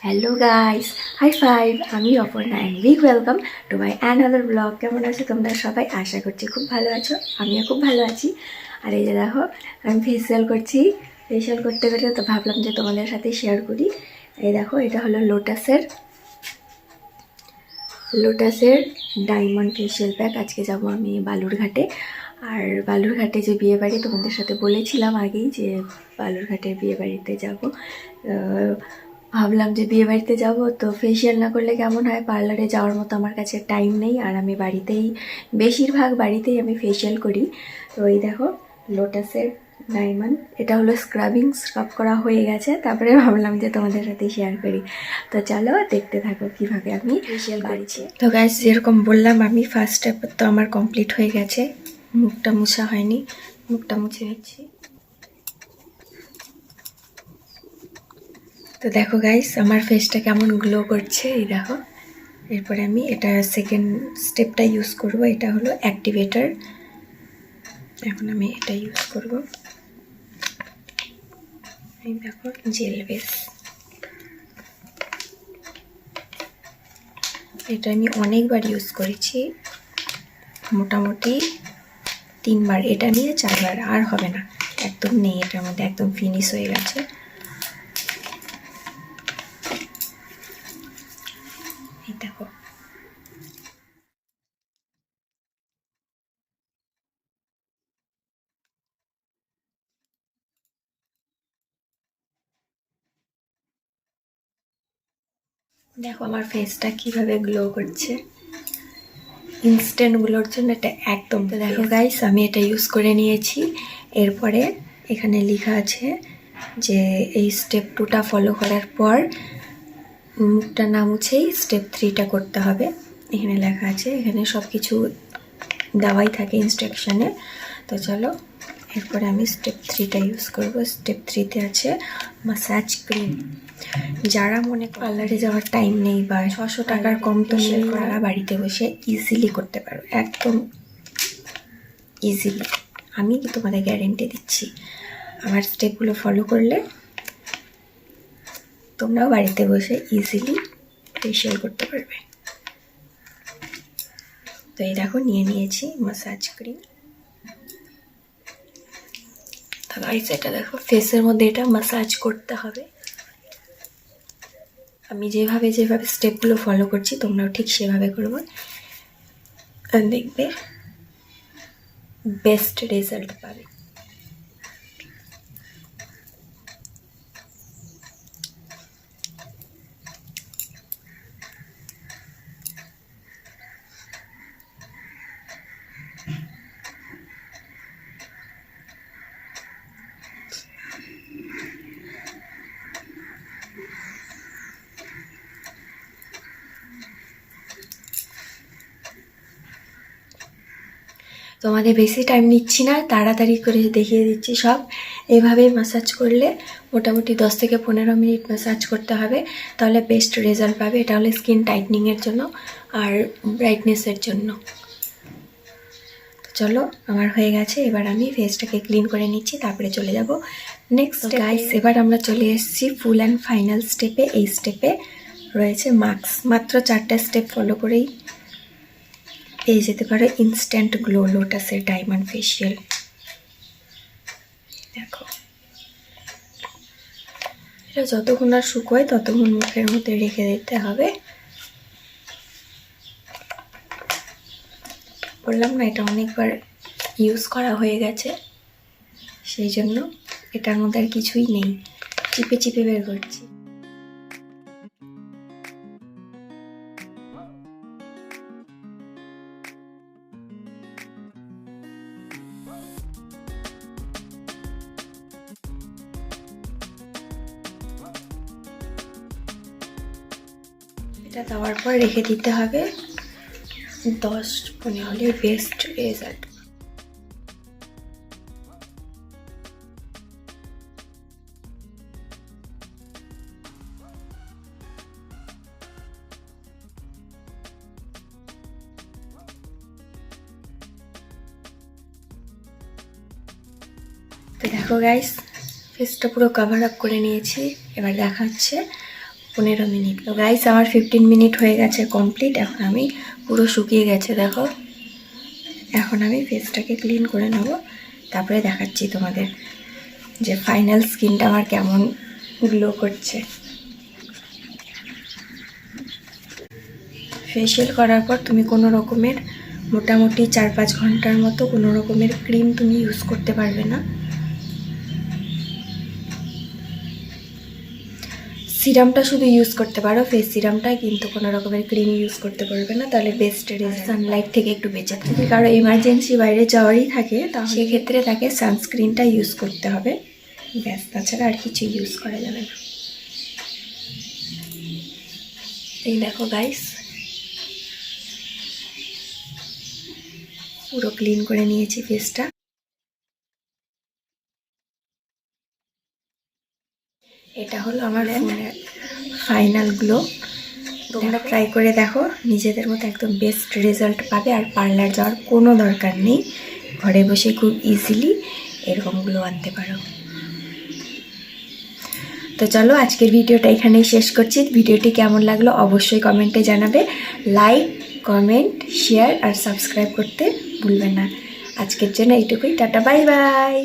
Hello guys, hi five. আমি Aparna and big welcome to my another blog. কেমন আছো তোমরা সবাই? আশা করছি খুব ভালো আছো, আমিও খুব ভালো আছি। আর এই যে দেখো, আমি ফেসিয়াল করছি। ফেসিয়াল করতে করতে তো ভাবলাম যে তোমাদের সাথে শেয়ার করি। এই দেখো, এটা হলো লোটাসের ডায়মন্ড ফেসিয়াল প্যাক। আজকে যাব আমি বালুরঘাটে। আর বালুরঘাটে যে বিয়েবাড়ি, তোমাদের সাথে বলেছিলাম আগেই যে বালুরঘাটের বিয়েবাড়িতে যাব। ভাবলাম যে বিয়েবাড়িতে যাব তো ফেসিয়াল না করলে কেমন হয়, পার্লারে যাওয়ার মতো আমার কাছে টাইম নেই। আর আমি বেশিরভাগ বাড়িতেই আমি ফেসিয়াল করি। তো এই দেখো, লোটাসের ডায়মন্ড, এটা হলো স্ক্রাব করা হয়ে গেছে। তারপরে ভাবলাম যে তোমাদের সাথে শেয়ার করি। তো চলো দেখতে থাকো কিভাবে আমি ফেসিয়াল করেছি। তো গাইস, যেরকম বললাম আমি, ফার্স্ট স্টেপ তো আমার কমপ্লিট হয়ে গেছে। মুখটা মুছা হয়নি, মুখটা মুছে নিচ্ছি। তো দেখো গাইস, আমার ফেসটা কেমন গ্লো করছে, এই দেখো। এরপরে আমি এটা সেকেন্ড স্টেপটা ইউজ করব। এটা হলো অ্যাক্টিভেটর। এখন আমি এটা ইউজ করব। এই দেখো, জেল বেস। এটা আমি অনেকবার ইউজ করেছি, মোটামুটি 3বার। এটা নিয়ে 4বার, আর হবে না, একদম নেই এটার মধ্যে, একদম ফিনিশ হয়ে গেছে। এই দেখো, দেখো আমার ফেসটা কিভাবে গ্লো করছে। ইনস্ট্যান্ট গ্লোর জন্য এটা একদম। তো দেখো গাইস, আমি এটা ইউজ করে নিয়েছি। এরপরে এখানে লেখা আছে যে এই স্টেপ 2টা ফলো করার পর মুখটা না মুছেই স্টেপ 3টা করতে হবে। এখানে লেখা আছে, এখানে সব কিছু দেওয়াই থাকে ইনস্ট্রাকশানে। তো চলো, এরপরে আমি স্টেপ 3টা ইউজ করব। স্টেপ 3তে আছে মাসাজ ক্রিম। যারা মনে পার্লারে যাওয়ার টাইম নেই বা 600 টাকার কম তো নেই, তারা বাড়িতে বসে ইজিলি করতে পারো, একদম ইজিলি। আমি তোমাদের গ্যারেন্টি দিচ্ছি, আমার স্টেপগুলো ফলো করলে তোমরাও বাড়িতে বসে ইজিলি ফেসিয়াল করতে পারবে। তো এই দেখো, নিয়ে নিয়েছি মাসাজ ক্রিম। তো গাইস, এটা দেখো, ফেসের মধ্যে এটা মাসাজ করতে হবে। আমি যেভাবে স্টেপগুলো ফলো করছি, তোমরাও ঠিক সেভাবে করবো, দেখবে বেস্ট রেজাল্ট পাবে। তোমাদের বেশি টাইম নিচ্ছি না, তাড়াতাড়ি করে দেখিয়ে দিচ্ছি সব। এভাবেই ম্যাসাজ করলে মোটামুটি 10 থেকে 15 মিনিট ম্যাসাজ করতে হবে, তাহলে বেস্ট রেজাল্ট পাবে। এটা হলো স্কিন টাইটনিংয়ের জন্য আর ব্রাইটনেসের জন্য। চলো, আমার হয়ে গেছে। এবার আমি ফেসটাকে ক্লিন করে নিচ্ছি, তারপরে চলে যাব নেক্সট গাইস। এবার আমরা চলে এসেছি ফুল অ্যান্ড ফাইনাল স্টেপে। এই স্টেপে রয়েছে মাস্ক। মাত্র 4টা স্টেপ ফলো করেই পেয়ে যেতে পারো ইনস্ট্যান্ট গ্লো লোটাসের ডায়মন্ড ফেসিয়াল। দেখো, এটা যতক্ষণ না শুকোয় ততক্ষণ মুখের মধ্যে রেখে দিতে হবে। বললাম না, এটা অনেকবার ইউজ করা হয়ে গেছে, সেই জন্য এটার মধ্যে আর কিছুই নেই, চিপে চিপে বের করছি। এটা দেওয়ার পর রেখে দিতে হবে 10-15 হলে বেস্ট রেজাল্ট। তো দেখো গাইস, ফেসটা পুরো কভার আপ করে নিয়েছি। এবার দেখা হচ্ছে 15 মিনিট। তো গাইস আমার 15 মিনিট হয়ে গেছে কমপ্লিট। এখন আমি পুরো শুকিয়ে গেছে দেখো। এখন আমি ফেসটাকে ক্লিন করে নেব, তারপরে দেখাচ্ছি তোমাদের যে ফাইনাল স্কিনটা আমার কেমন গ্লো করছে। ফেশিয়াল করার পর তুমি কোনো রকমের মোটামুটি 4-5 ঘন্টার মতো কোনো রকমের ক্রিম তুমি ইউজ করতে পারবে না। সিরামটা শুধু ইউজ করতে পারো, ফেস সিরামটা, কিন্তু কোনো রকমের ক্রিম ইউজ করতে পারবে না, তাহলে বেস্ট রেজাল্ট। সানলাইট থেকে একটু বেঁচে থাকে। যদি কারো এমার্জেন্সি বাইরে যাওয়ারই থাকে তাহলে সেক্ষেত্রে তাকে সানস্ক্রিনটা ইউজ করতে হবে, ব্যাস, তাছাড়া আর কিছু ইউজ করা যাবে না। এই দেখো গাইস পুরো ক্লিন করে নিয়েছি ফেসটা। এটা হলো আমার ফোনের ফাইনাল গ্লো। তোমরা ট্রাই করে দেখো, নিজেদের মতো একদম বেস্ট রেজাল্ট পাবে। আর পার্লার যাওয়ার কোনো দরকার নেই, ঘরে বসে খুব ইজিলি এরকম গ্লো আনতে পারো। তো চলো আজকের ভিডিওটা এখানেই শেষ করছি। ভিডিওটি কেমন লাগলো অবশ্যই কমেন্টে জানাবে। লাইক, কমেন্ট, শেয়ার আর সাবস্ক্রাইব করতে ভুলবেন না। আজকের জন্য এইটুকুই, টাটা, বাই বাই।